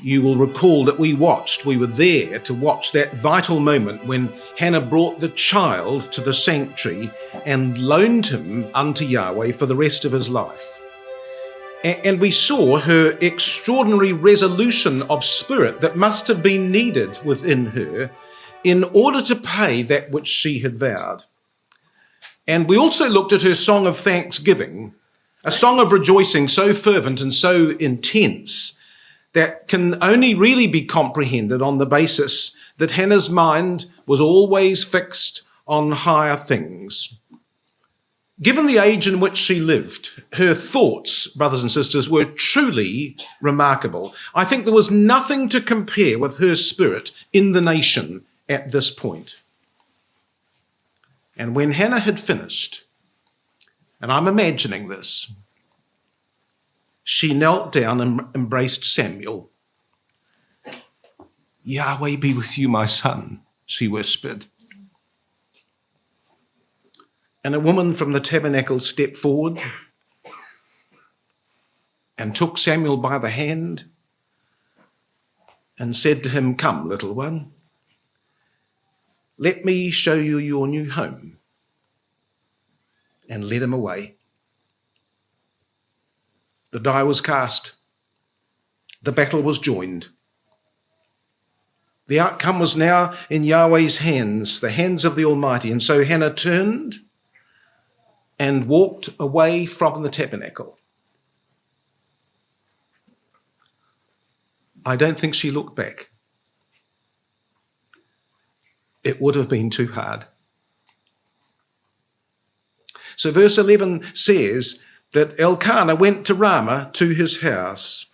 You will recall that we were there to watch that vital moment when Hannah brought the child to the sanctuary and loaned him unto Yahweh for the rest of his life. And we saw her extraordinary resolution of spirit that must have been needed within her in order to pay that which she had vowed. And we also looked at her song of thanksgiving, a song of rejoicing so fervent and so intense that can only really be comprehended on the basis that Hannah's mind was always fixed on higher things. Given the age in which she lived, her thoughts, brothers and sisters, were truly remarkable. I think there was nothing to compare with her spirit in the nation at this point. And when Hannah had finished, and I'm imagining this, she knelt down and embraced Samuel. "Yahweh be with you, my son," she whispered. And a woman from the tabernacle stepped forward and took Samuel by the hand and said to him, "Come, little one, let me show you your new home," and led him away. The die was cast. The battle was joined. The outcome was now in Yahweh's hands, the hands of the Almighty. And so Hannah turned and walked away from the tabernacle. I don't think she looked back. It would have been too hard. So verse 11 says that Elkanah went to Ramah to his house.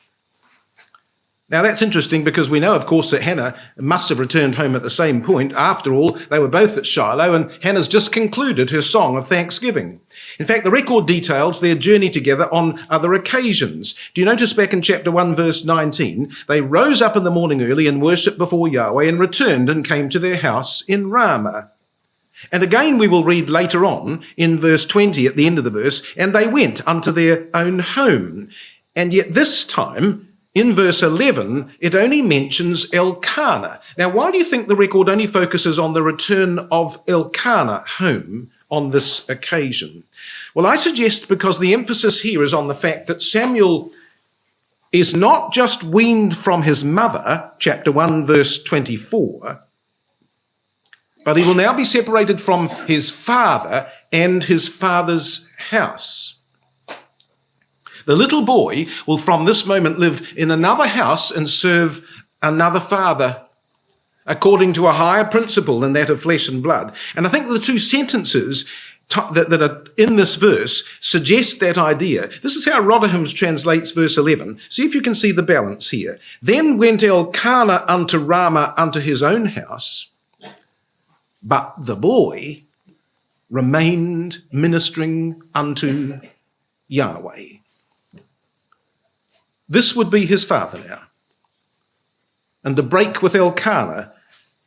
Now that's interesting because we know, of course, that Hannah must have returned home at the same point. After all, they were both at Shiloh, and Hannah's just concluded her song of thanksgiving. In fact, the record details their journey together on other occasions. Do you notice back in chapter 1, verse 19, they rose up in the morning early and worshipped before Yahweh and returned and came to their house in Ramah. And again we will read later on in verse 20 at the end of the verse, and they went unto their own home. And yet this time, in verse 11, it only mentions Elkanah. Now, why do you think the record only focuses on the return of Elkanah home on this occasion? Well, I suggest because the emphasis here is on the fact that Samuel is not just weaned from his mother, chapter 1, verse 24, but he will now be separated from his father and his father's house. The little boy will from this moment live in another house and serve another father, according to a higher principle than that of flesh and blood. And I think the two sentences that are in this verse suggest that idea. This is how Rotherham's translates verse 11. See if you can see the balance here. Then went Elkanah unto Ramah unto his own house, but the boy remained ministering unto Yahweh. This would be his father now. And the break with Elkanah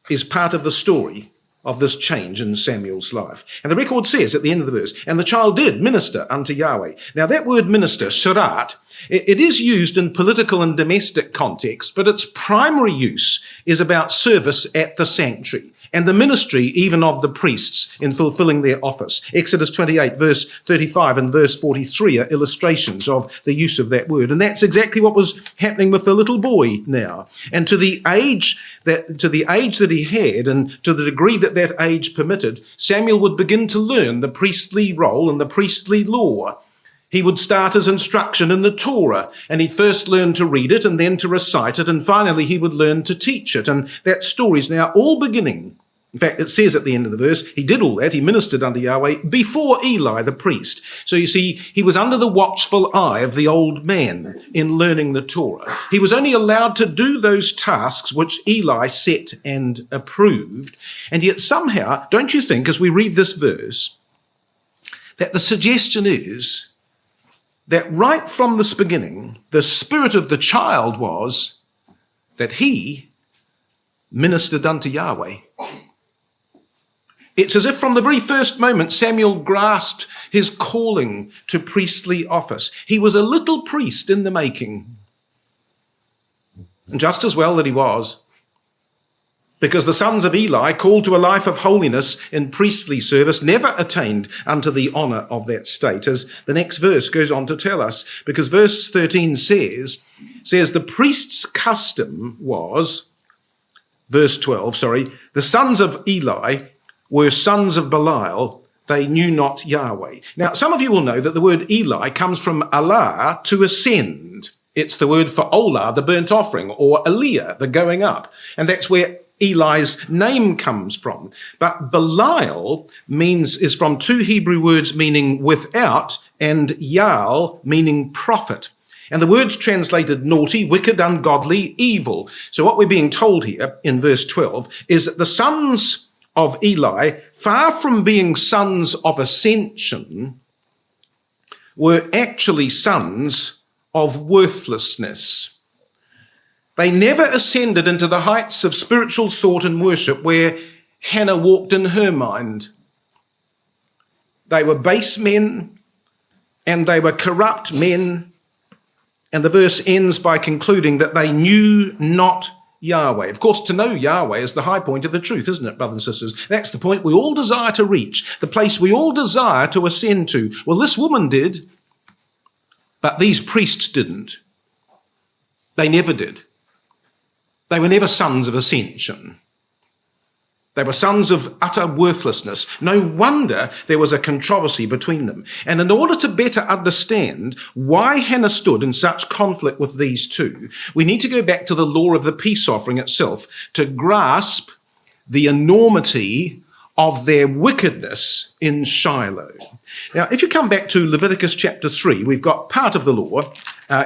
is part of the story of this change in Samuel's life. And the record says at the end of the verse, and the child did minister unto Yahweh. Now that word minister, sharat, it is used in political and domestic context, but its primary use is about service at the sanctuary and the ministry even of the priests in fulfilling their office. Exodus 28, verse 35 and verse 43 are illustrations of the use of that word. And that's exactly what was happening with the little boy now. And to the age that he had, and to the degree that that age permitted, Samuel would begin to learn the priestly role and the priestly law. He would start his instruction in the Torah, and he'd first learn to read it and then to recite it, and finally he would learn to teach it. And that story's now all beginning. In fact, it says at the end of the verse, he did all that, he ministered unto Yahweh before Eli the priest. So you see, he was under the watchful eye of the old man in learning the Torah. He was only allowed to do those tasks which Eli set and approved. And yet somehow, don't you think, as we read this verse, that the suggestion is that right from this beginning, the spirit of the child was that he ministered unto Yahweh. It's as if from the very first moment Samuel grasped his calling to priestly office. He was a little priest in the making. And just as well that he was, because the sons of Eli, called to a life of holiness in priestly service, never attained unto the honour of that state, as the next verse goes on to tell us, because verse 13 says the priest's custom was, verse 12, the sons of Eli were sons of Belial, they knew not Yahweh. Now, some of you will know that the word Eli comes from Allah, to ascend. It's the word for Olah, the burnt offering, or Aliyah, the going up. And that's where Eli's name comes from. But Belial is from two Hebrew words meaning without, and Yaal meaning prophet. And the words translated naughty, wicked, ungodly, evil. So what we're being told here in verse 12 is that the sons of Eli, far from being sons of ascension, were actually sons of worthlessness. They never ascended into the heights of spiritual thought and worship where Hannah walked in her mind. They were base men and they were corrupt men. And the verse ends by concluding that they knew not Yahweh. Of course, to know Yahweh is the high point of the truth, isn't it, brothers and sisters? That's the point we all desire to reach, the place we all desire to ascend to. Well, this woman did, but these priests didn't. They never did. They were never sons of ascension. They were sons of utter worthlessness. No wonder there was a controversy between them. And in order to better understand why Hannah stood in such conflict with these two, we need to go back to the law of the peace offering itself to grasp the enormity of their wickedness in Shiloh. Now, if you come back to Leviticus chapter 3, we've got part of the law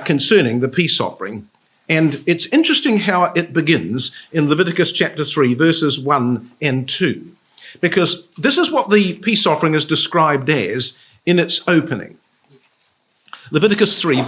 concerning the peace offering. And it's interesting how it begins in Leviticus chapter 3, verses 1 and 2, because this is what the peace offering is described as in its opening. Leviticus 3,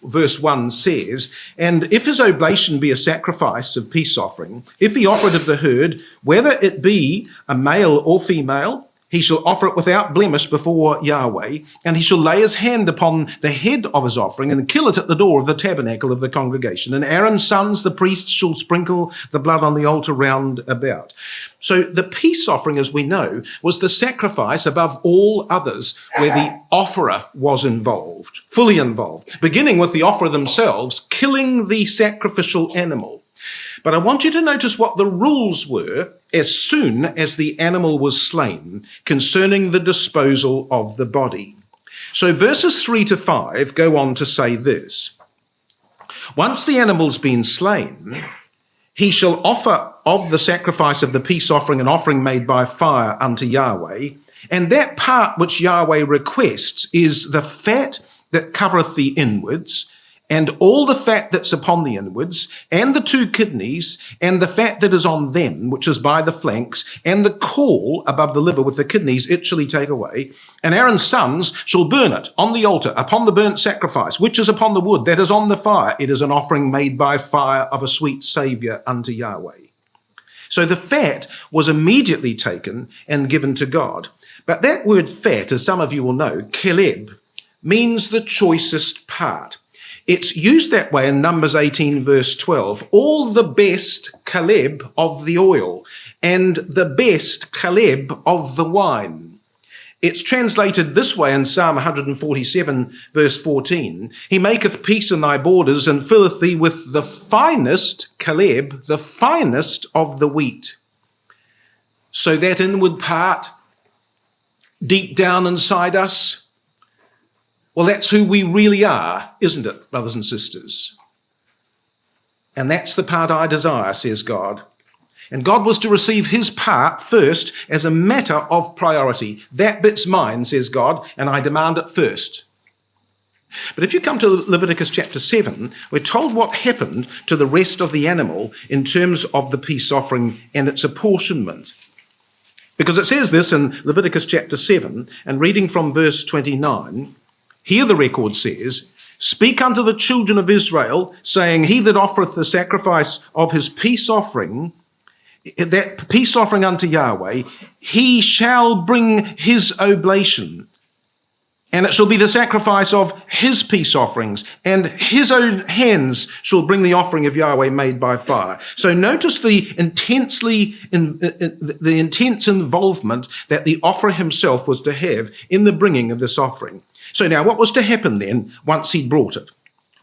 verse 1 says, "And if his oblation be a sacrifice of peace offering, if he offer it of the herd, whether it be a male or female, he shall offer it without blemish before Yahweh, and he shall lay his hand upon the head of his offering and kill it at the door of the tabernacle of the congregation. And Aaron's sons, the priests, shall sprinkle the blood on the altar round about." So the peace offering, as we know, was the sacrifice above all others where the offerer was involved, fully involved, beginning with the offerer themselves, killing the sacrificial animal. But I want you to notice what the rules were as soon as the animal was slain concerning the disposal of the body. So verses 3 to 5 go on to say this: "Once the animal's been slain, he shall offer of the sacrifice of the peace offering an offering made by fire unto Yahweh. And that part which Yahweh requests is the fat that covereth the inwards, and all the fat that's upon the inwards, and the 2 kidneys, and the fat that is on them, which is by the flanks, and the caul above the liver with the kidneys, it shall he take away. And Aaron's sons shall burn it on the altar, upon the burnt sacrifice, which is upon the wood that is on the fire. It is an offering made by fire of a sweet Saviour unto Yahweh." So the fat was immediately taken and given to God. But that word fat, as some of you will know, keleb, means the choicest part. It's used that way in Numbers 18, verse 12. All the best kaleb of the oil and the best kaleb of the wine. It's translated this way in Psalm 147, verse 14. "He maketh peace in thy borders and filleth thee with the finest kaleb, the finest of the wheat." So that inward part, deep down inside us, well, that's who we really are, isn't it, brothers and sisters? And that's the part I desire, says God. And God was to receive his part first as a matter of priority. That bit's mine, says God, and I demand it first. But if you come to Leviticus chapter 7, we're told what happened to the rest of the animal in terms of the peace offering and its apportionment. Because it says this in Leviticus chapter 7, and reading from verse 29, here the record says, "Speak unto the children of Israel, saying, He that offereth the sacrifice of his peace offering, that peace offering unto Yahweh, he shall bring his oblation." And it shall be the sacrifice of his peace offerings, and his own hands shall bring the offering of Yahweh made by fire. So notice the intense involvement that the offerer himself was to have in the bringing of this offering. So now what was to happen then once he brought it?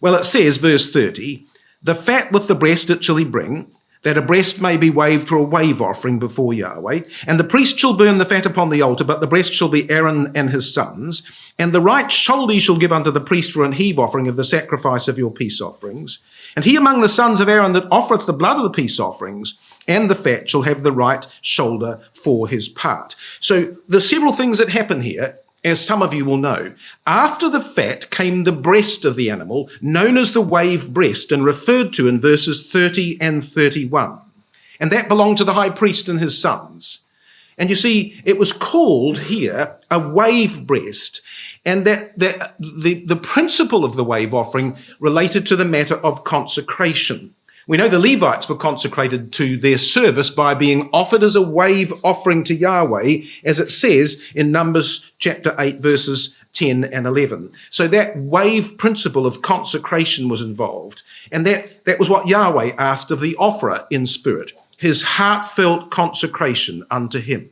Well, it says, verse 30, the fat with the breast it shall he bring, that a breast may be waved for a wave offering before Yahweh. And the priest shall burn the fat upon the altar, but the breast shall be Aaron and his sons. And the right shoulder he shall give unto the priest for an heave offering of the sacrifice of your peace offerings. And he among the sons of Aaron that offereth the blood of the peace offerings and the fat shall have the right shoulder for his part. So there's several things that happen here, as some of you will know. After the fat came the breast of the animal, known as the wave breast, and referred to in verses 30 and 31. And that belonged to the high priest and his sons. And you see, it was called here a wave breast, and that the principle of the wave offering related to the matter of consecration. We know the Levites were consecrated to their service by being offered as a wave offering to Yahweh, as it says in Numbers chapter 8, verses 10 and 11. So that wave principle of consecration was involved. And that was what Yahweh asked of the offerer in spirit, his heartfelt consecration unto him.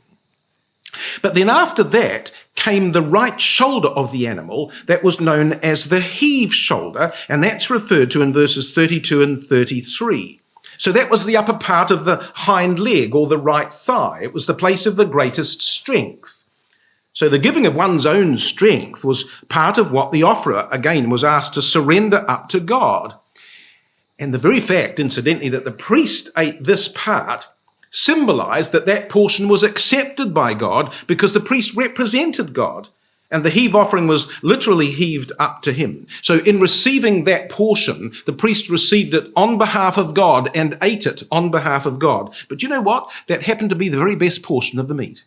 But then after that came the right shoulder of the animal that was known as the heave shoulder, and that's referred to in verses 32 and 33. So that was the upper part of the hind leg or the right thigh. It was the place of the greatest strength. So the giving of one's own strength was part of what the offerer, again, was asked to surrender up to God. And the very fact, incidentally, that the priest ate this part symbolized that that portion was accepted by God because the priest represented God, and the heave offering was literally heaved up to him. So in receiving that portion, the priest received it on behalf of God and ate it on behalf of God. But you know what? That happened to be the very best portion of the meat.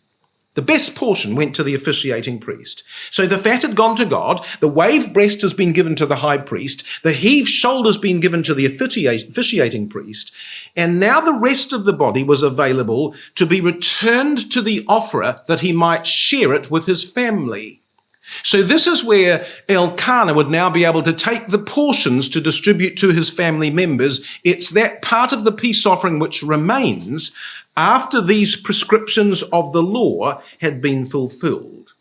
The best portion went to the officiating priest. So the fat had gone to God, the wave breast has been given to the high priest, the heave shoulder has been given to the officiating priest, and now the rest of the body was available to be returned to the offerer that he might share it with his family. So this is where Elkanah would now be able to take the portions to distribute to his family members. It's that part of the peace offering which remains after these prescriptions of the law had been fulfilled.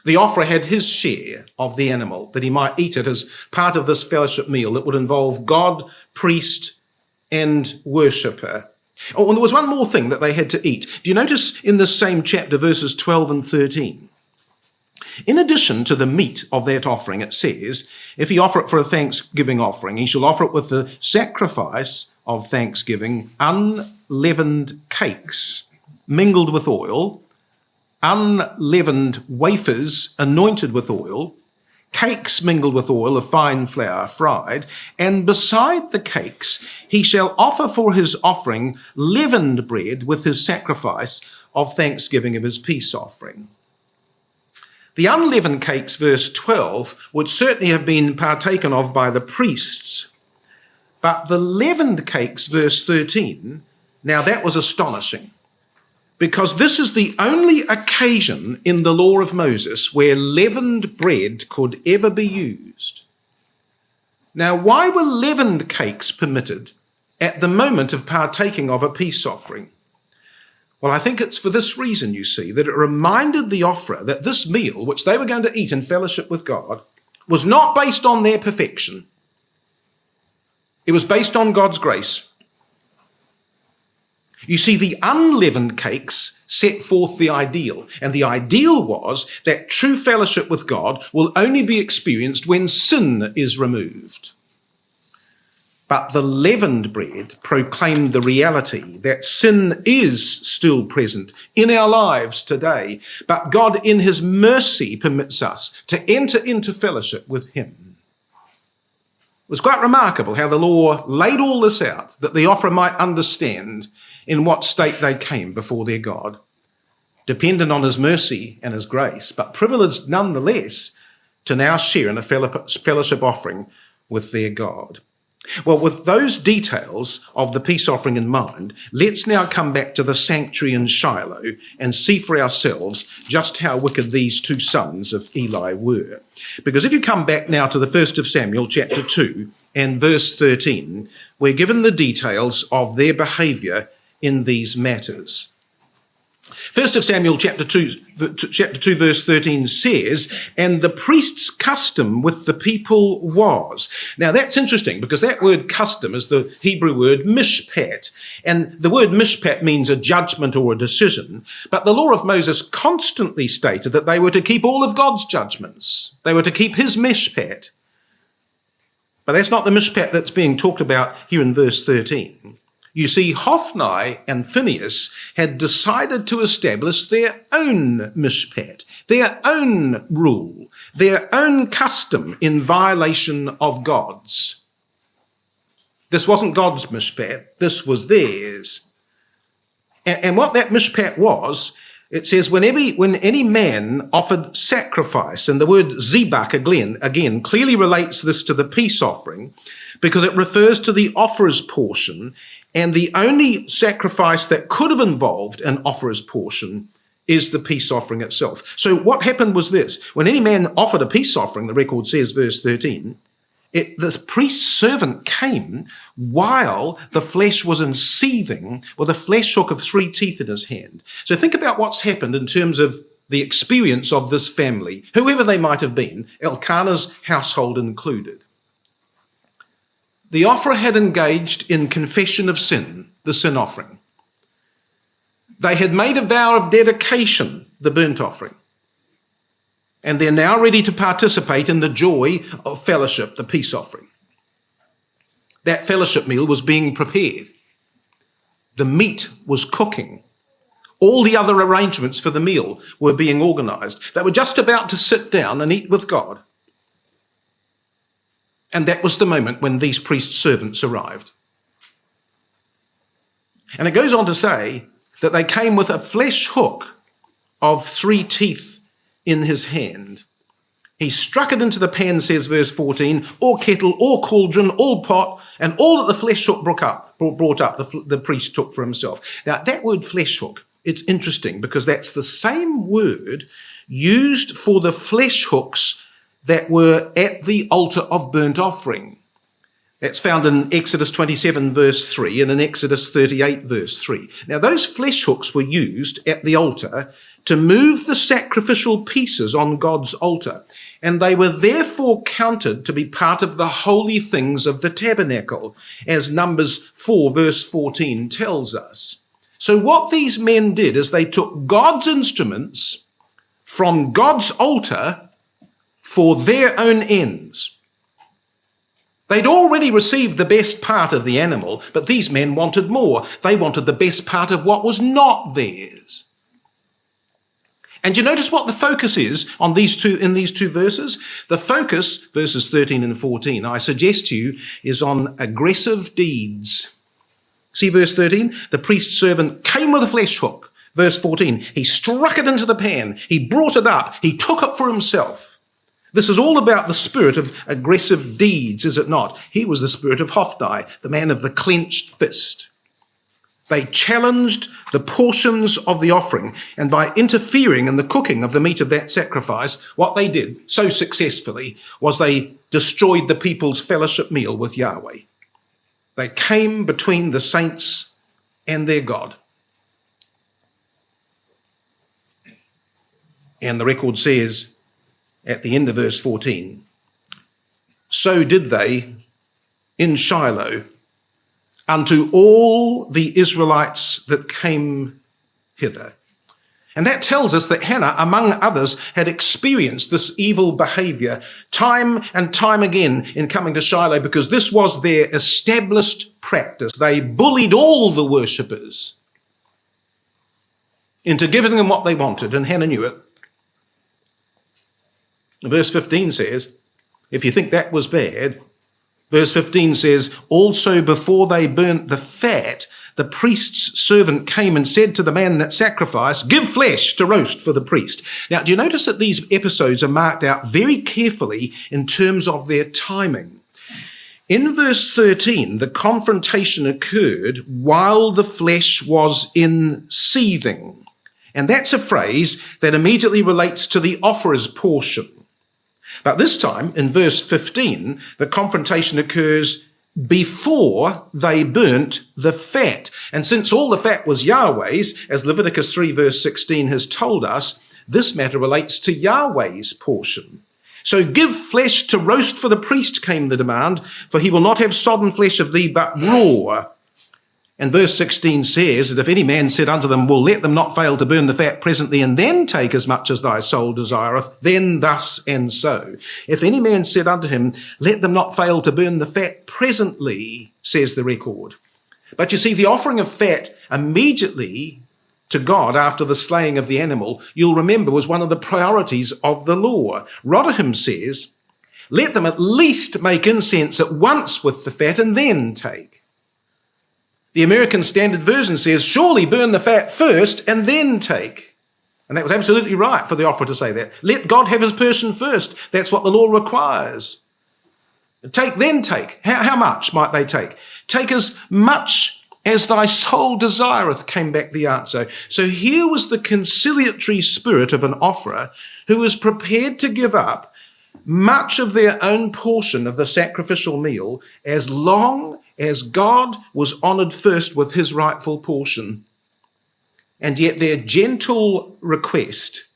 The offerer had his share of the animal, that he might eat it as part of this fellowship meal that would involve God, priest, and worshipper. Oh, and there was one more thing that they had to eat. Do you notice in this same chapter, verses 12 and 13? In addition to the meat of that offering, it says, if he offer it for a thanksgiving offering, he shall offer it with the sacrifice of thanksgiving, unleavened cakes mingled with oil, unleavened wafers anointed with oil, cakes mingled with oil of fine flour fried, and beside the cakes he shall offer for his offering leavened bread with his sacrifice of thanksgiving of his peace offering. The unleavened cakes, verse 12, would certainly have been partaken of by the priests. But the leavened cakes, verse 13, now that was astonishing, because this is the only occasion in the law of Moses where leavened bread could ever be used. Now, why were leavened cakes permitted at the moment of partaking of a peace offering? Well, I think it's for this reason, you see, that it reminded the offerer that this meal, which they were going to eat in fellowship with God, was not based on their perfection. It was based on God's grace. You see, the unleavened cakes set forth the ideal, and the ideal was that true fellowship with God will only be experienced when sin is removed. But the leavened bread proclaimed the reality that sin is still present in our lives today, but God in his mercy permits us to enter into fellowship with him. It was quite remarkable how the law laid all this out, that the offerer might understand in what state they came before their God, dependent on his mercy and his grace, but privileged nonetheless to now share in a fellowship offering with their God. Well, with those details of the peace offering in mind, let's now come back to the sanctuary in Shiloh and see for ourselves just how wicked these two sons of Eli were. Because if you come back now to the 1st of Samuel chapter 2 and verse 13, we're given the details of their behaviour in these matters. 1st of Samuel chapter 2 verse 13 says, "And the priest's custom with the people was." Now that's interesting because that word custom is the Hebrew word mishpat. And the word mishpat means a judgment or a decision. But the law of Moses constantly stated that they were to keep all of God's judgments. They were to keep his mishpat. But that's not the mishpat that's being talked about here in verse 13. You see, Hoffni and Phineas had decided to establish their own mishpat, their own rule, their own custom in violation of God's. This wasn't God's mishpat, this was theirs. And what that mishpat was, it says, when any man offered sacrifice, and the word zebach again clearly relates this to the peace offering, because it refers to the offerer's portion, and the only sacrifice that could have involved an offerer's portion is the peace offering itself. So what happened was this. When any man offered a peace offering, the record says, verse 13, the priest's servant came while the flesh was in seething with a flesh hook of 3 teeth in his hand. So think about what's happened in terms of the experience of this family, whoever they might have been, Elkanah's household included. The offerer had engaged in confession of sin, the sin offering. They had made a vow of dedication, the burnt offering. And they're now ready to participate in the joy of fellowship, the peace offering. That fellowship meal was being prepared. The meat was cooking. All the other arrangements for the meal were being organised. They were just about to sit down and eat with God. And that was the moment when these priest servants arrived. And it goes on to say that they came with a flesh hook of 3 teeth in his hand. He struck it into the pan, says verse 14, or kettle, or cauldron, or pot, and all that the flesh hook brought up, the priest took for himself. Now, that word flesh hook, it's interesting because that's the same word used for the flesh hooks that were at the altar of burnt offering. That's found in Exodus 27 verse 3 and in Exodus 38 verse 3. Now those flesh hooks were used at the altar to move the sacrificial pieces on God's altar, and they were therefore counted to be part of the holy things of the tabernacle, as Numbers 4 verse 14 tells us. So what these men did is they took God's instruments from God's altar for their own ends. They'd already received the best part of the animal, but these men wanted more. They wanted the best part of what was not theirs. And you notice what the focus is on in these two verses? The focus, verses 13 and 14, I suggest to you, is on aggressive deeds. See verse 13? The priest's servant came with a flesh hook. Verse 14, he struck it into the pan. He brought it up. He took it for himself. This is all about the spirit of aggressive deeds, is it not? He was the spirit of Hophni, the man of the clenched fist. They challenged the portions of the offering, and by interfering in the cooking of the meat of that sacrifice, what they did so successfully was they destroyed the people's fellowship meal with Yahweh. They came between the saints and their God. And the record says, at the end of verse 14, so did they in Shiloh unto all the Israelites that came hither. And that tells us that Hannah, among others, had experienced this evil behaviour time and time again in coming to Shiloh, because this was their established practice. They bullied all the worshippers into giving them what they wanted, and Hannah knew it. Verse 15 says, if you think that was bad, verse 15 says, also before they burnt the fat, the priest's servant came and said to the man that sacrificed, give flesh to roast for the priest. Now, do you notice that these episodes are marked out very carefully in terms of their timing? In verse 13, the confrontation occurred while the flesh was in seething. And that's a phrase that immediately relates to the offerer's portion. But this time, in verse 15, the confrontation occurs before they burnt the fat. And since all the fat was Yahweh's, as Leviticus 3 verse 16 has told us, this matter relates to Yahweh's portion. So give flesh to roast for the priest, came the demand, for he will not have sodden flesh of thee, but raw. And verse 16 says that if any man said unto them, well, let them not fail to burn the fat presently, and then take as much as thy soul desireth, then thus and so. If any man said unto him, let them not fail to burn the fat presently, says the record. But you see, the offering of fat immediately to God after the slaying of the animal, you'll remember, was one of the priorities of the law. Rotherham says, let them at least make incense at once with the fat and then take. The American Standard Version says, surely burn the fat first and then take. And that was absolutely right for the offerer to say that. Let God have his portion first. That's what the law requires. Take, then take. How much might they take? Take as much as thy soul desireth, came back the answer. So here was the conciliatory spirit of an offerer who was prepared to give up much of their own portion of the sacrificial meal as long as God was honoured first with his rightful portion. And yet their gentle request,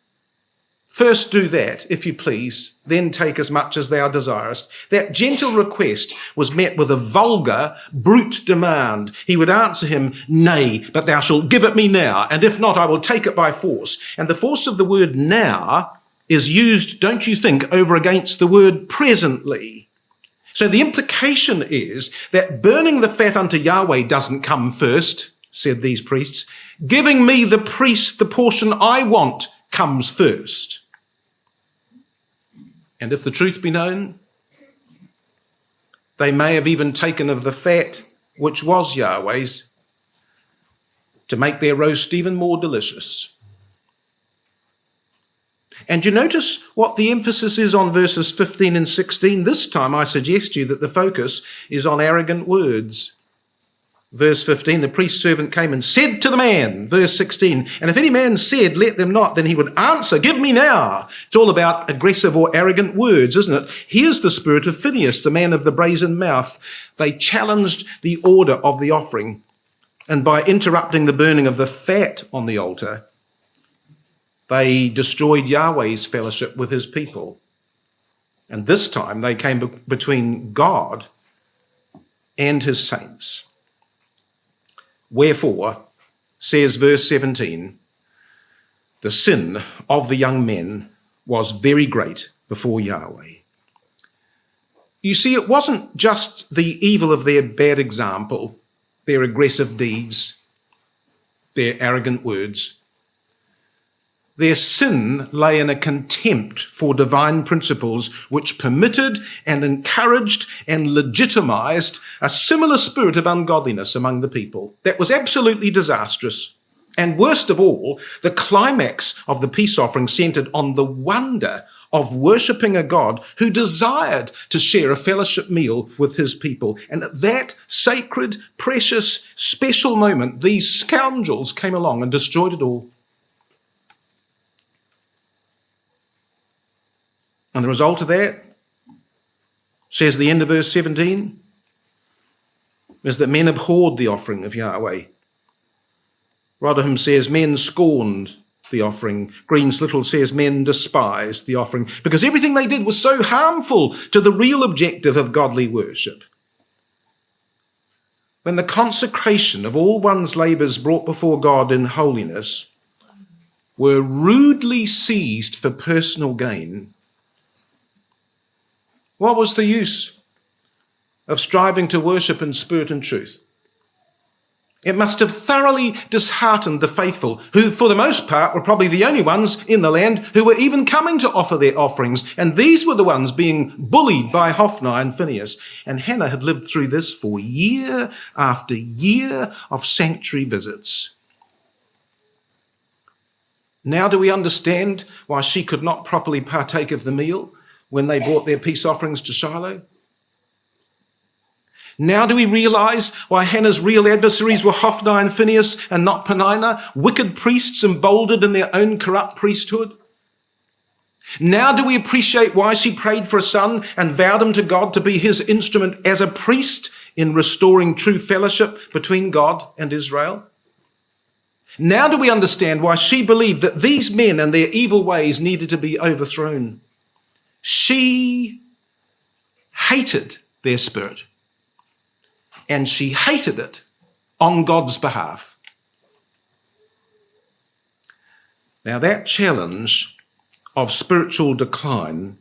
first do that, if you please, then take as much as thou desirest. That gentle request was met with a vulgar, brute demand. He would answer him, nay, but thou shalt give it me now, and if not, I will take it by force. And the force of the word now is used, don't you think, over against the word presently. So the implication is that burning the fat unto Yahweh doesn't come first, said these priests. Giving me the portion I want comes first. And if the truth be known, they may have even taken of the fat, which was Yahweh's, to make their roast even more delicious. And you notice what the emphasis is on verses 15 and 16. This time I suggest to you that the focus is on arrogant words. Verse 15, the priest's servant came and said to the man, verse 16, and if any man said, let them not, then he would answer, give me now. It's all about aggressive or arrogant words, isn't it? Here's the spirit of Phineas, the man of the brazen mouth. They challenged the order of the offering, and by interrupting the burning of the fat on the altar, they destroyed Yahweh's fellowship with his people. And this time they came between God and his saints. Wherefore, says verse 17, the sin of the young men was very great before Yahweh. You see, it wasn't just the evil of their bad example, their aggressive deeds, their arrogant words. Their sin lay in a contempt for divine principles which permitted and encouraged and legitimized a similar spirit of ungodliness among the people. That was absolutely disastrous. And worst of all, the climax of the peace offering centered on the wonder of worshipping a God who desired to share a fellowship meal with his people. And at that sacred, precious, special moment, these scoundrels came along and destroyed it all. And the result of that, says the end of verse 17, is that men abhorred the offering of Yahweh. Rotherham says men scorned the offering. Green's Little says men despised the offering because everything they did was so harmful to the real objective of godly worship. When the consecration of all one's labours brought before God in holiness were rudely seized for personal gain, what was the use of striving to worship in spirit and truth? It must have thoroughly disheartened the faithful, who for the most part were probably the only ones in the land who were even coming to offer their offerings. And these were the ones being bullied by Hoffni and Phineas. And Hannah had lived through this for year after year of sanctuary visits. Now do we understand why she could not properly partake of the meal when they brought their peace offerings to Shiloh? Now do we realize why Hannah's real adversaries were Hoffni and Phineas and not Peninnah, wicked priests emboldened in their own corrupt priesthood? Now do we appreciate why she prayed for a son and vowed him to God to be his instrument as a priest in restoring true fellowship between God and Israel? Now do we understand why she believed that these men and their evil ways needed to be overthrown? She hated their spirit, and she hated it on God's behalf. Now that challenge of spiritual decline,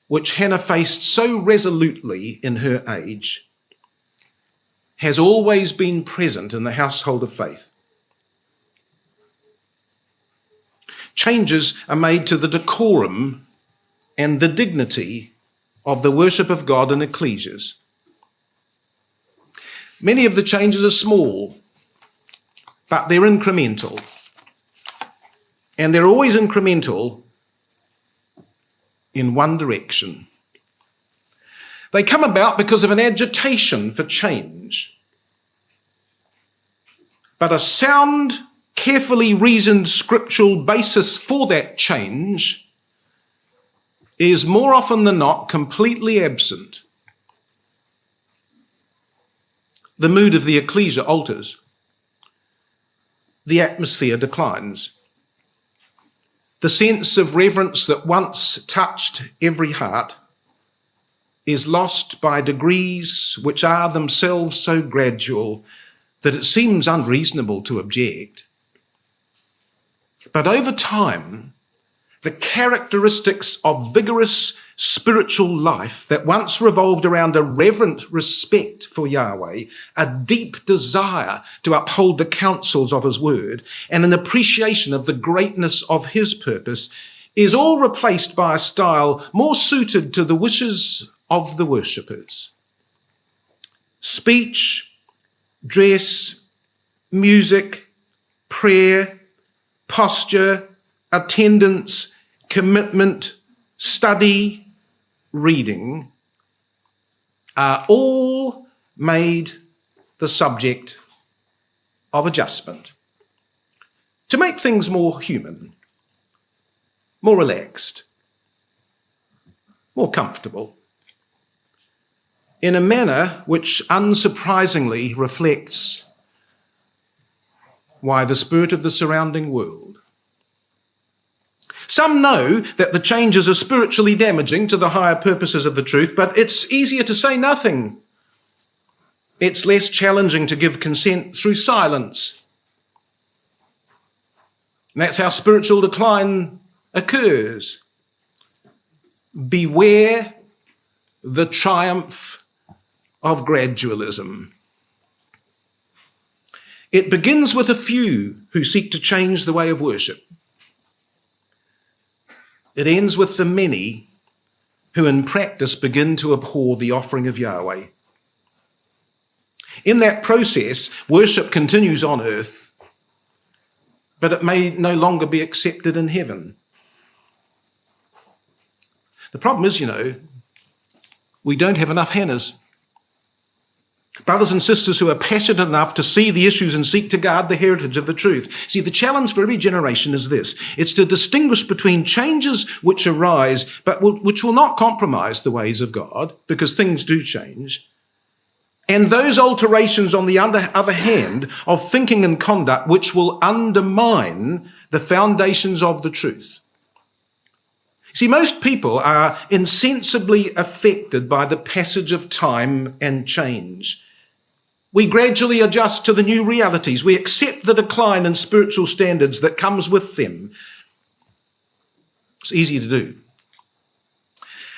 which Hannah faced so resolutely in her age, has always been present in the household of faith. Changes are made to the decorum and the dignity of the worship of God in ecclesias. Many of the changes are small, but they're incremental. And they're always incremental in one direction. They come about because of an agitation for change. But a sound, carefully reasoned scriptural basis for that change is more often than not completely absent. The mood of the ecclesia alters. The atmosphere declines. The sense of reverence that once touched every heart is lost by degrees which are themselves so gradual that it seems unreasonable to object. But over time, the characteristics of vigorous spiritual life that once revolved around a reverent respect for Yahweh, a deep desire to uphold the counsels of his word, and an appreciation of the greatness of his purpose, is all replaced by a style more suited to the wishes of the worshippers. Speech, dress, music, prayer, posture, attendance, commitment, study, reading are all made the subject of adjustment to make things more human, more relaxed, more comfortable, in a manner which unsurprisingly reflects why the spirit of the surrounding world. Some know that the changes are spiritually damaging to the higher purposes of the truth, but it's easier to say nothing. It's less challenging to give consent through silence. And that's how spiritual decline occurs. Beware the triumph of gradualism. It begins with a few who seek to change the way of worship. It ends with the many who in practice begin to abhor the offering of Yahweh. In that process, worship continues on earth, but it may no longer be accepted in heaven. The problem is, we don't have enough Hannahs. Brothers and sisters who are passionate enough to see the issues and seek to guard the heritage of the truth. See, the challenge for every generation is this. It's to distinguish between changes which arise, but which will not compromise the ways of God, because things do change, and those alterations, on the other hand, of thinking and conduct which will undermine the foundations of the truth. See, most people are insensibly affected by the passage of time and change. We gradually adjust to the new realities. We accept the decline in spiritual standards that comes with them. It's easy to do.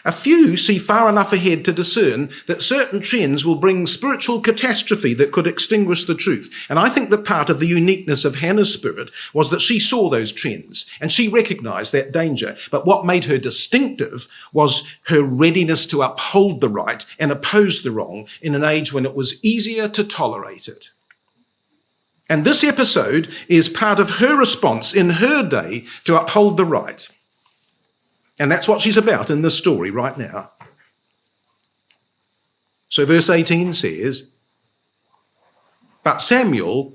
A few see far enough ahead to discern that certain trends will bring spiritual catastrophe that could extinguish the truth. And I think that part of the uniqueness of Hannah's spirit was that she saw those trends and she recognized that danger. But what made her distinctive was her readiness to uphold the right and oppose the wrong in an age when it was easier to tolerate it. And this episode is part of her response in her day to uphold the right. And that's what she's about in this story right now. So verse 18 says, but Samuel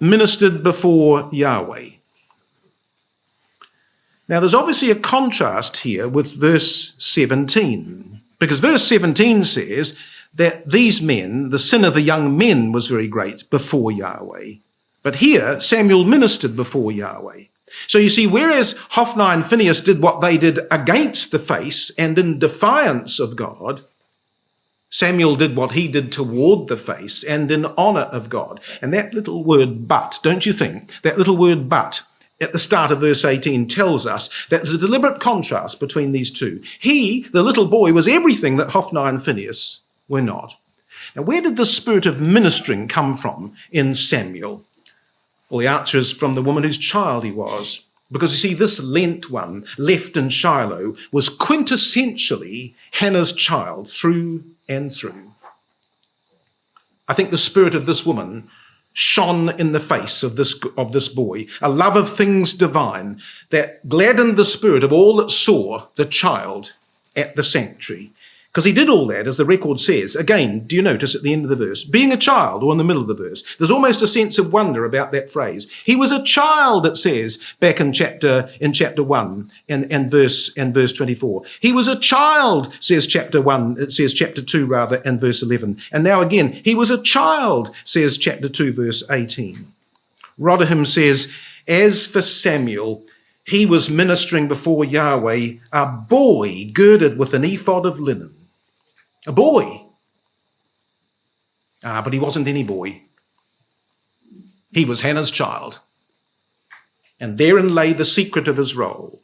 ministered before Yahweh. Now there's obviously a contrast here with verse 17, because verse 17 says that these men, the sin of the young men was very great before Yahweh. But here, Samuel ministered before Yahweh. So you see, whereas Hoffni and Phineas did what they did against the face and in defiance of God, Samuel did what he did toward the face and in honour of God. And that little word but, don't you think? That little word but at the start of verse 18 tells us that there's a deliberate contrast between these two. He, the little boy, was everything that Hoffni and Phineas were not. Now, where did the spirit of ministering come from in Samuel? Well, the answer is from the woman whose child he was. Because you see, this Lent one, left in Shiloh, was quintessentially Hannah's child through and through. I think the spirit of this woman shone in the face of this boy, a love of things divine that gladdened the spirit of all that saw the child at the sanctuary. Because he did all that, as the record says. Again, do you notice at the end of the verse, being a child, or in the middle of the verse, there's almost a sense of wonder about that phrase. He was a child, it says back in chapter 1 and verse 24. He was a child, says chapter 1, it says chapter 2 rather, and verse 11. And now again, he was a child, says chapter 2, verse 18. Rotherham says, as for Samuel, he was ministering before Yahweh, a boy girded with an ephod of linen. A boy. But he wasn't any boy. He was Hannah's child. And therein lay the secret of his role.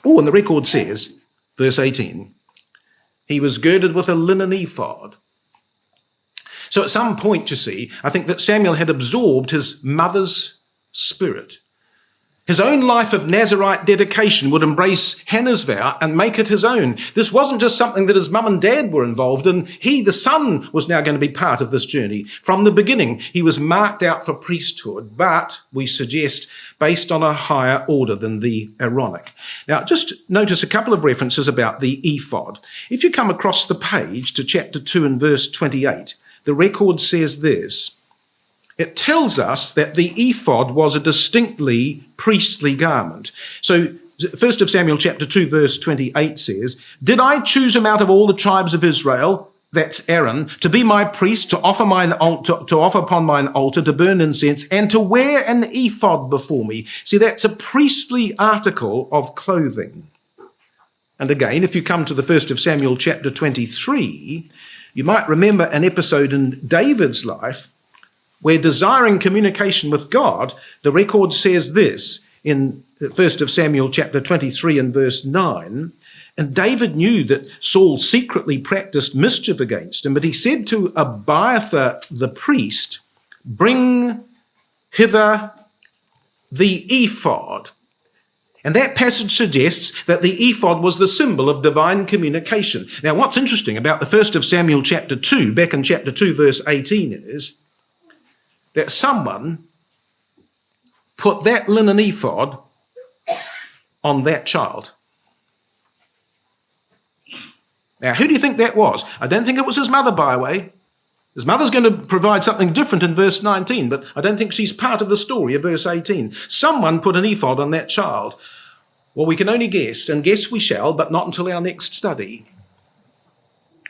Oh, and the record says, verse 18, he was girded with a linen ephod. So at some point, you see, I think that Samuel had absorbed his mother's spirit. His own life of Nazirite dedication would embrace Hannah's vow and make it his own. This wasn't just something that his mum and dad were involved in. He, the son, was now going to be part of this journey. From the beginning, he was marked out for priesthood, but we suggest based on a higher order than the Aaronic. Now, just notice a couple of references about the ephod. If you come across the page to chapter 2 and verse 28, the record says this. It tells us that the ephod was a distinctly priestly garment. So 1 Samuel chapter 2 verse 28 says, did I choose him out of all the tribes of Israel, that's Aaron, to be my priest, to offer upon mine altar, to burn incense, and to wear an ephod before me? See, that's a priestly article of clothing. And again, if you come to the 1 Samuel chapter 23, you might remember an episode in David's life where, desiring communication with God, the record says this in 1 Samuel chapter 23 and verse 9, and David knew that Saul secretly practiced mischief against him, but he said to Abiathar the priest, bring hither the ephod. And that passage suggests that the ephod was the symbol of divine communication. Now, what's interesting about the 1 Samuel chapter 2, back in chapter 2 verse 18 is that someone put that linen ephod on that child. Now, who do you think that was? I don't think it was his mother, by the way. His mother's going to provide something different in verse 19, but I don't think she's part of the story of verse 18. Someone put an ephod on that child. Well, we can only guess, and guess we shall, but not until our next study.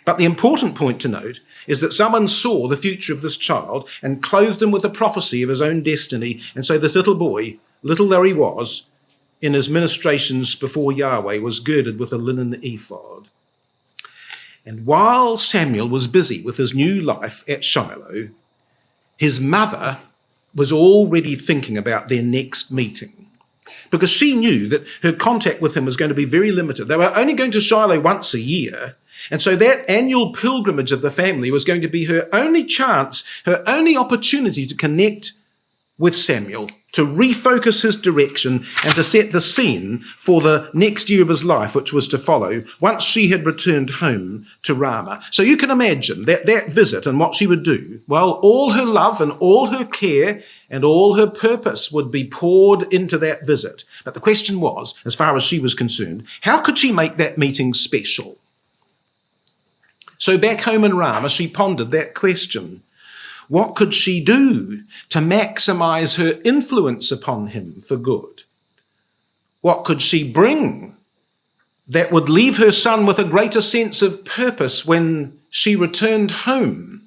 But the important point to note is that someone saw the future of this child and clothed him with a prophecy of his own destiny. And so this little boy, little though he was, in his ministrations before Yahweh, was girded with a linen ephod. And while Samuel was busy with his new life at Shiloh, his mother was already thinking about their next meeting, because she knew that her contact with him was going to be very limited. They were only going to Shiloh once a year, and so that annual pilgrimage of the family was going to be her only chance, her only opportunity to connect with Samuel, to refocus his direction and to set the scene for the next year of his life, which was to follow once she had returned home to Ramah. So you can imagine that visit and what she would do. Well, all her love and all her care and all her purpose would be poured into that visit. But the question was, as far as she was concerned, how could she make that meeting special? So back home in Ramah, she pondered that question. What could she do to maximize her influence upon him for good? What could she bring that would leave her son with a greater sense of purpose when she returned home?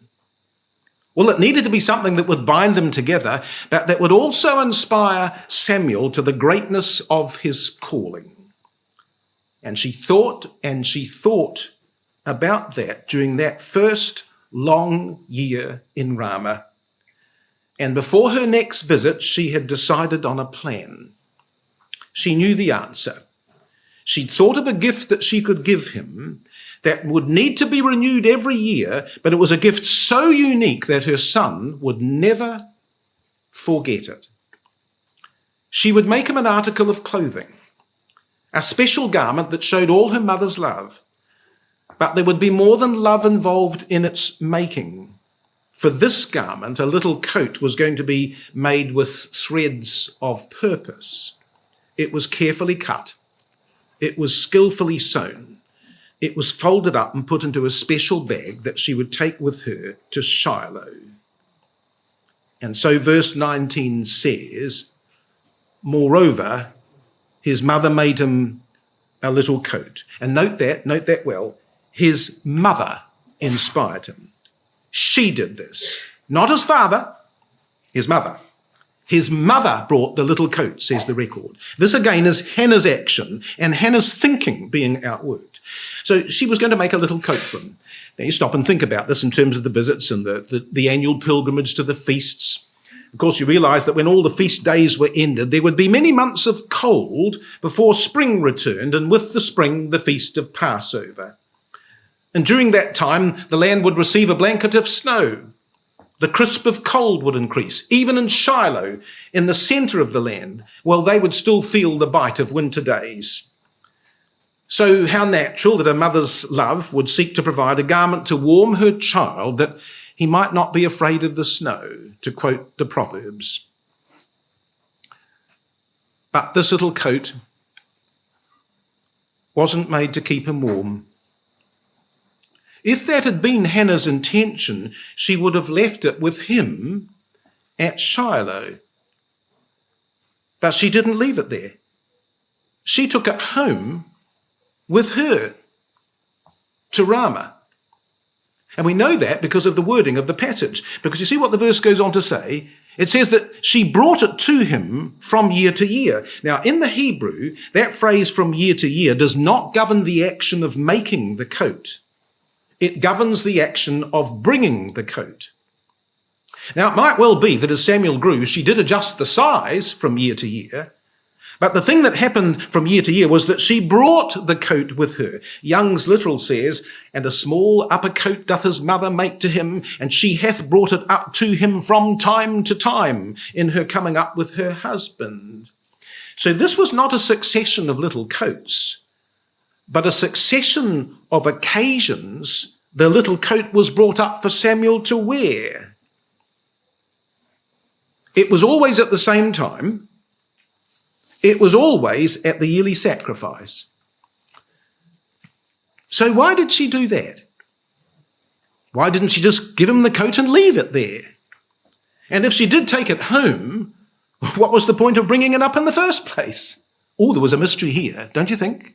Well, it needed to be something that would bind them together, but that would also inspire Samuel to the greatness of his calling. And she thought about that during that first long year in Ramah. And before her next visit, she had decided on a plan. She knew the answer. She'd thought of a gift that she could give him that would need to be renewed every year, but it was a gift so unique that her son would never forget it. She would make him an article of clothing, a special garment that showed all her mother's love, but there would be more than love involved in its making. For this garment, a little coat was going to be made with threads of purpose. It was carefully cut. It was skillfully sewn. It was folded up and put into a special bag that she would take with her to Shiloh. And so verse 19 says, moreover, his mother made him a little coat. And note that well, his mother inspired him. She did this. Not his father, his mother. His mother brought the little coat, says the record. This again is Hannah's action and Hannah's thinking being outworked. So she was going to make a little coat for him. Now you stop and think about this in terms of the visits and the annual pilgrimage to the feasts. Of course, you realise that when all the feast days were ended, there would be many months of cold before spring returned, and with the spring, the feast of Passover. And during that time, the land would receive a blanket of snow. The crisp of cold would increase. Even in Shiloh, in the centre of the land, well, they would still feel the bite of winter days. So how natural that a mother's love would seek to provide a garment to warm her child that he might not be afraid of the snow, to quote the Proverbs. But this little coat wasn't made to keep him warm. If that had been Hannah's intention, she would have left it with him at Shiloh. But she didn't leave it there. She took it home with her to Ramah. And we know that because of the wording of the passage. Because you see what the verse goes on to say? It says that she brought it to him from year to year. Now, in the Hebrew, that phrase from year to year does not govern the action of making the coat. It governs the action of bringing the coat. Now, it might well be that as Samuel grew, she did adjust the size from year to year. But the thing that happened from year to year was that she brought the coat with her. Young's literal says, and a small upper coat doth his mother make to him, and she hath brought it up to him from time to time in her coming up with her husband. So this was not a succession of little coats, but a succession of occasions the little coat was brought up for Samuel to wear. It was always at the same time. It was always at the yearly sacrifice. So why did she do that? Why didn't she just give him the coat and leave it there? And if she did take it home, what was the point of bringing it up in the first place? Oh, there was a mystery here, don't you think?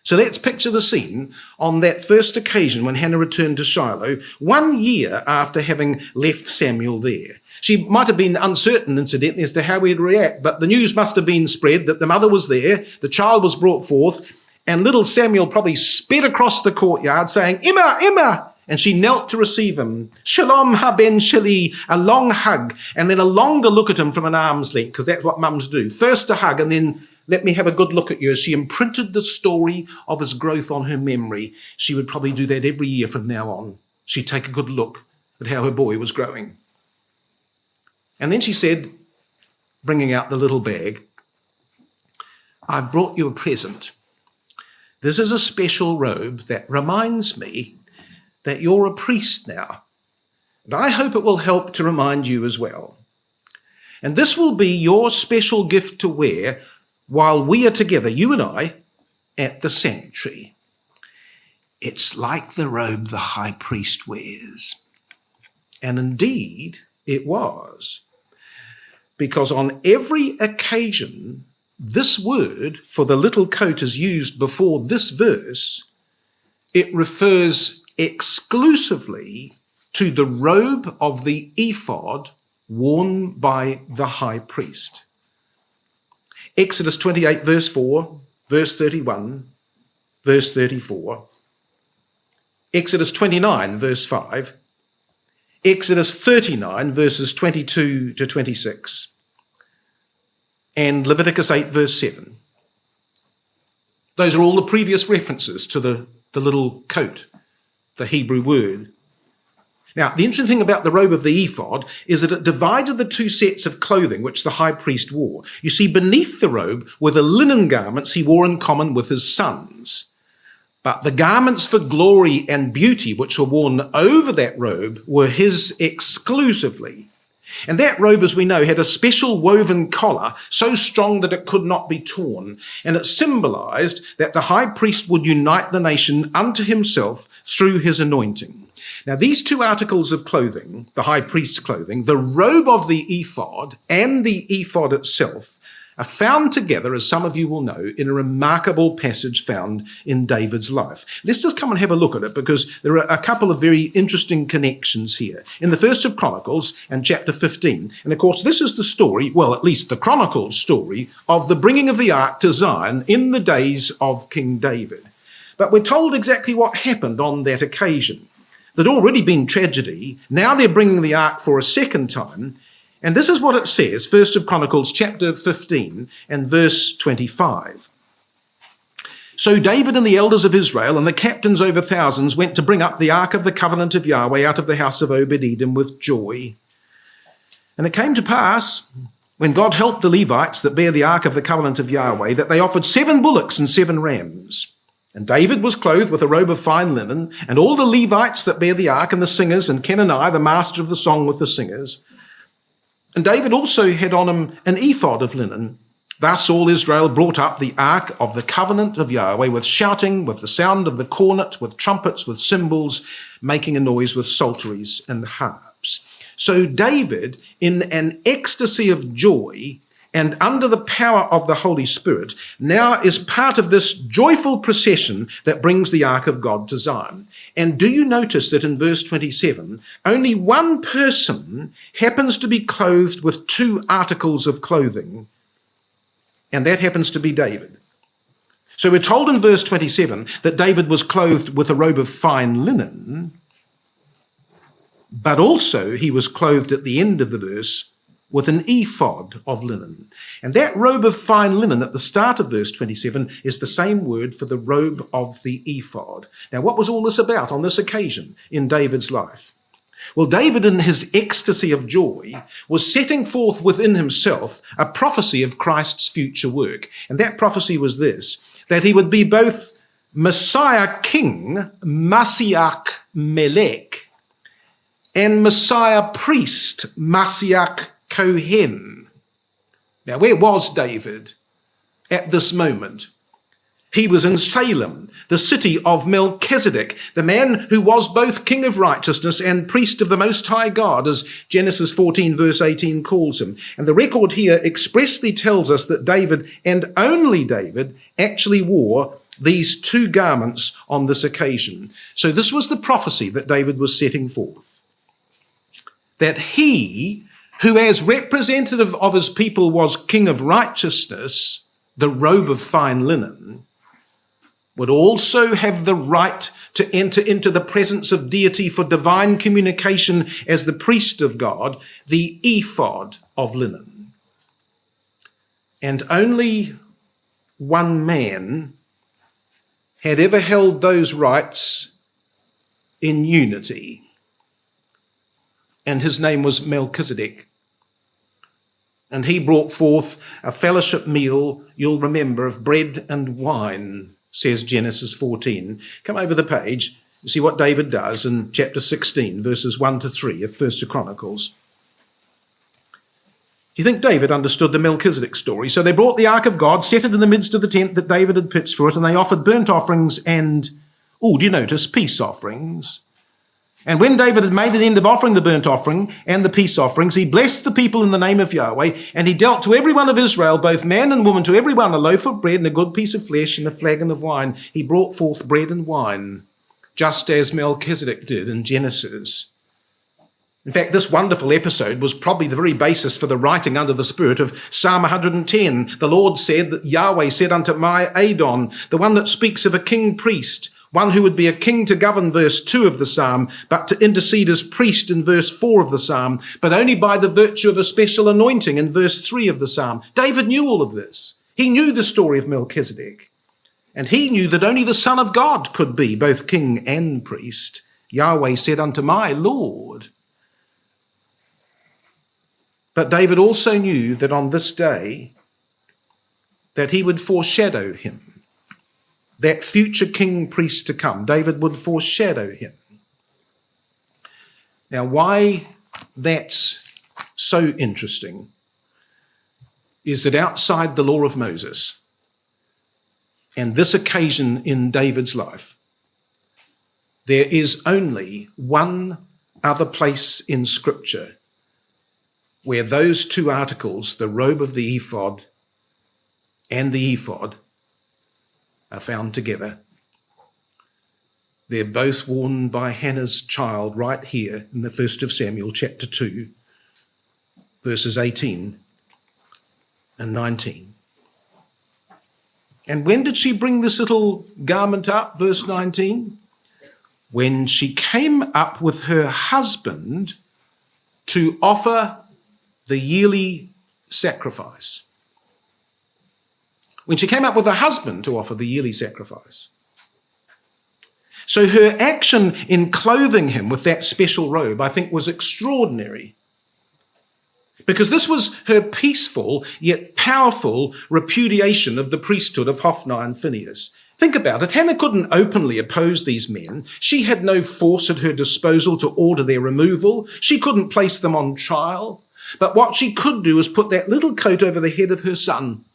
So let's picture the scene on that first occasion when Hannah returned to Shiloh, 1 year after having left Samuel there. She might have been uncertain, incidentally, as to how he'd react, but the news must have been spread that the mother was there, the child was brought forth, and little Samuel probably sped across the courtyard saying, "Emma, Emma!" And she knelt to receive him. Shalom haben shali, a long hug, and then a longer look at him from an arm's length, because that's what mums do. First a hug, and then let me have a good look at you. As she imprinted the story of his growth on her memory, she would probably do that every year from now on. She'd take a good look at how her boy was growing. And then she said, bringing out the little bag, "I've brought you a present. This is a special robe that reminds me that you're a priest now. And I hope it will help to remind you as well. And this will be your special gift to wear while we are together, you and I, at the sanctuary. It's like the robe the high priest wears. And indeed, it was. Because on every occasion, this word for the little coat is used before this verse, it refers exclusively to the robe of the ephod worn by the high priest. Exodus 28, verse 4, verse 31, verse 34, Exodus 29, verse 5, Exodus 39, verses 22 to 26, and Leviticus 8, verse 7. Those are all the previous references to the little coat, the Hebrew word. Now, the interesting thing about the robe of the ephod is that it divided the two sets of clothing which the high priest wore. You see, beneath the robe were the linen garments he wore in common with his sons. But the garments for glory and beauty which were worn over that robe were his exclusively. And that robe, as we know, had a special woven collar so strong that it could not be torn. And it symbolized that the high priest would unite the nation unto himself through his anointing. Now, these two articles of clothing, the high priest's clothing, the robe of the ephod and the ephod itself, are found together, as some of you will know, in a remarkable passage found in David's life. Let's just come and have a look at it, because there are a couple of very interesting connections here. In the first of Chronicles and chapter 15, and of course this is the story, well, at least the Chronicles story, of the bringing of the ark to Zion in the days of King David. But we're told exactly what happened on that occasion. There'd already been tragedy. Now they're bringing the ark for a second time. And this is what it says, First of Chronicles chapter 15 and verse 25. So David and the elders of Israel and the captains over thousands went to bring up the ark of the covenant of Yahweh out of the house of Obed-Edom with joy. And it came to pass, when God helped the Levites that bear the ark of the covenant of Yahweh, that they offered 7 bullocks and 7 rams. And David was clothed with a robe of fine linen, and all the Levites that bear the ark, and the singers, and Kenani, the master of the song with the singers. And David also had on him an ephod of linen. Thus all Israel brought up the ark of the covenant of Yahweh with shouting, with the sound of the cornet, with trumpets, with cymbals, making a noise with psalteries and harps. So David, in an ecstasy of joy and under the power of the Holy Spirit, now is part of this joyful procession that brings the ark of God to Zion. And do you notice that in verse 27, only one person happens to be clothed with 2 articles of clothing, and that happens to be David. So we're told in verse 27 that David was clothed with a robe of fine linen, but also he was clothed at the end of the verse with an ephod of linen. And that robe of fine linen at the start of verse 27 is the same word for the robe of the ephod. Now, what was all this about on this occasion in David's life? Well, David, in his ecstasy of joy, was setting forth within himself a prophecy of Christ's future work. And that prophecy was this, that he would be both Messiah King, Mashiach Melech, and Messiah Priest, Mashiach Kohen. Now, where was David at this moment? He was in Salem, the city of Melchizedek, the man who was both king of righteousness and priest of the Most High God, as Genesis 14 verse 18 calls him. And the record here expressly tells us that David, and only David, actually wore these 2 garments on this occasion. So this was the prophecy that David was setting forth, that he, who as representative of his people was king of righteousness, the robe of fine linen, would also have the right to enter into the presence of deity for divine communication as the priest of God, the ephod of linen. And only one man had ever held those rights in unity, and his name was Melchizedek. And he brought forth a fellowship meal, you'll remember, of bread and wine, says Genesis 14. Come over the page, you see what David does in chapter 16, verses 1 to 3 of First Chronicles. Do you think David understood the Melchizedek story? So they brought the ark of God, set it in the midst of the tent that David had pitched for it, and they offered burnt offerings and Oh, do you notice? Peace offerings. And when David had made an end of offering the burnt offering and the peace offerings, he blessed the people in the name of Yahweh, and he dealt to every one of Israel, both man and woman, to every one a loaf of bread and a good piece of flesh and a flagon of wine. He brought forth bread and wine, just as Melchizedek did in Genesis. In fact, this wonderful episode was probably the very basis for the writing under the Spirit of Psalm 110. The Lord said that Yahweh said unto my Adon, the one that speaks of a king priest, one who would be a king to govern, verse 2 of the psalm, but to intercede as priest in verse 4 of the psalm, but only by the virtue of a special anointing in verse 3 of the psalm. David knew all of this. He knew the story of Melchizedek, and he knew that only the Son of God could be both king and priest. Yahweh said unto my Lord. But David also knew that on this day that he would foreshadow him, that future king priest to come. David would foreshadow him. Now, why that's so interesting is that outside the law of Moses and this occasion in David's life, there is only one other place in Scripture where those two articles, the robe of the ephod and the ephod, are found together. They're both worn by Hannah's child right here in the 1st of Samuel chapter 2, verses 18 and 19. And when did she bring this little garment up? Verse 19. When she came up with her husband to offer the yearly sacrifice. When she came up with her husband to offer the yearly sacrifice. So her action in clothing him with that special robe, I think, was extraordinary. Because this was her peaceful yet powerful repudiation of the priesthood of Hoffni and Phineas. Think about it. Hannah couldn't openly oppose these men. She had no force at her disposal to order their removal. She couldn't place them on trial. But what she could do was put that little coat over the head of her son.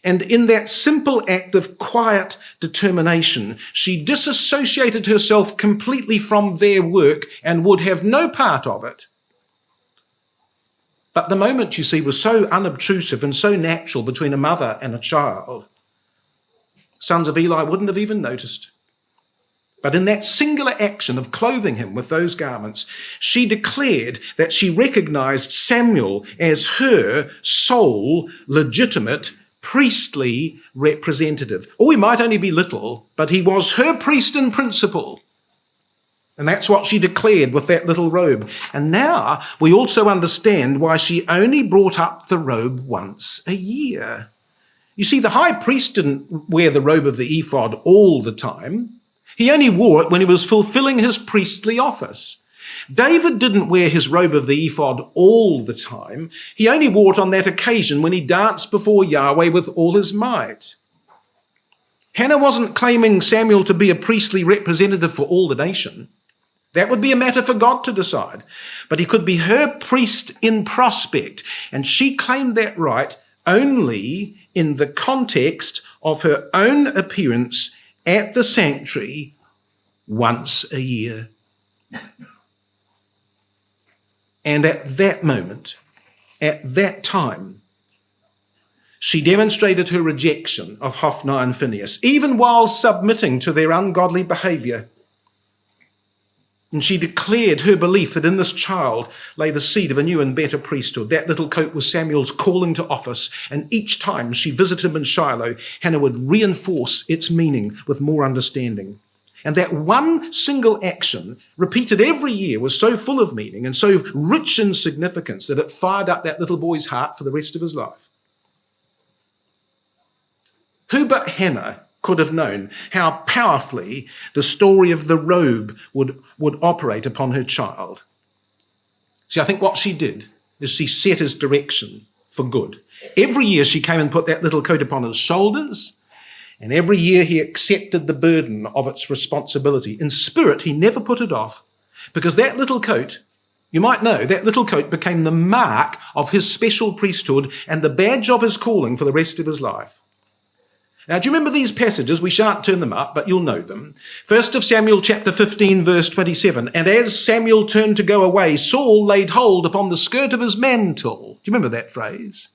And in that simple act of quiet determination, she disassociated herself completely from their work and would have no part of it. But the moment, you see, was so unobtrusive and so natural between a mother and a child, sons of Eli wouldn't have even noticed. But in that singular action of clothing him with those garments, she declared that she recognized Samuel as her sole, legitimate, priestly representative. Oh, he might only be little, but he was her priest in principle. And that's what she declared with that little robe. And now we also understand why she only brought up the robe once a year. You see, the high priest didn't wear the robe of the ephod all the time. He only wore it when he was fulfilling his priestly office. David didn't wear his robe of the ephod all the time. He only wore it on that occasion when he danced before Yahweh with all his might. Hannah wasn't claiming Samuel to be a priestly representative for all the nation. That would be a matter for God to decide. But he could be her priest in prospect, and she claimed that right only in the context of her own appearance at the sanctuary once a year. And at that moment, at that time, she demonstrated her rejection of Hophni and Phineas, even while submitting to their ungodly behavior. And she declared her belief that in this child lay the seed of a new and better priesthood. That little coat was Samuel's calling to office, and each time she visited him in Shiloh, Hannah would reinforce its meaning with more understanding. And that one single action, repeated every year, was so full of meaning and so rich in significance that it fired up that little boy's heart for the rest of his life. Who but Hannah could have known how powerfully the story of the robe would operate upon her child? See, I think what she did is she set his direction for good. Every year she came and put that little coat upon his shoulders, and every year he accepted the burden of its responsibility. In spirit, he never put it off, because that little coat, you might know, that little coat became the mark of his special priesthood and the badge of his calling for the rest of his life. Now, do you remember these passages? We shan't turn them up, but you'll know them. 1 Samuel chapter 15, verse 27. And as Samuel turned to go away, Saul laid hold upon the skirt of his mantle. Do you remember that phrase?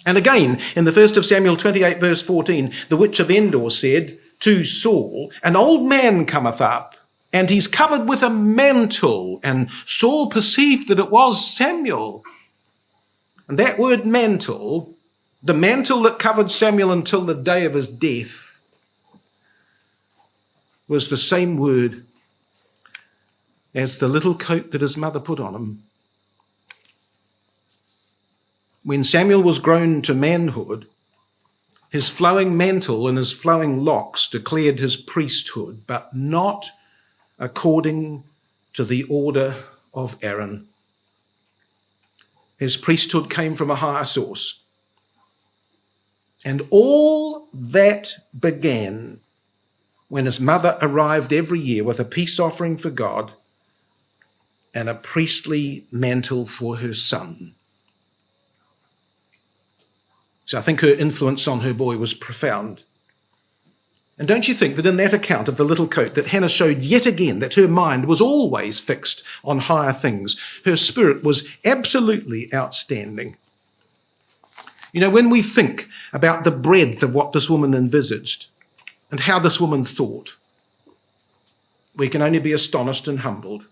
And again, in the 1 Samuel 28, verse 14, the witch of Endor said to Saul, an old man cometh up, and he's covered with a mantle. And Saul perceived that it was Samuel. And that word mantle, the mantle that covered Samuel until the day of his death, was the same word as the little coat that his mother put on him. When Samuel was grown to manhood, his flowing mantle and his flowing locks declared his priesthood, but not according to the order of Aaron. His priesthood came from a higher source. And all that began when his mother arrived every year with a peace offering for God and a priestly mantle for her son. So I think her influence on her boy was profound. And don't you think that in that account of the little coat that Hannah showed yet again that her mind was always fixed on higher things? Her spirit was absolutely outstanding. You know, when we think about the breadth of what this woman envisaged and how this woman thought, we can only be astonished and humbled.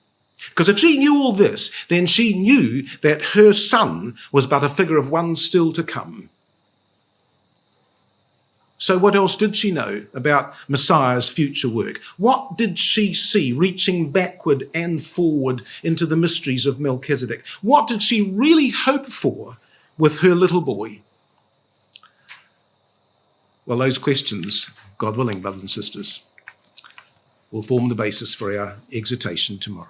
Because if she knew all this, then she knew that her son was but a figure of one still to come. So what else did she know about Messiah's future work? What did she see reaching backward and forward into the mysteries of Melchizedek? What did she really hope for with her little boy? Well, those questions, God willing, brothers and sisters, will form the basis for our exhortation tomorrow.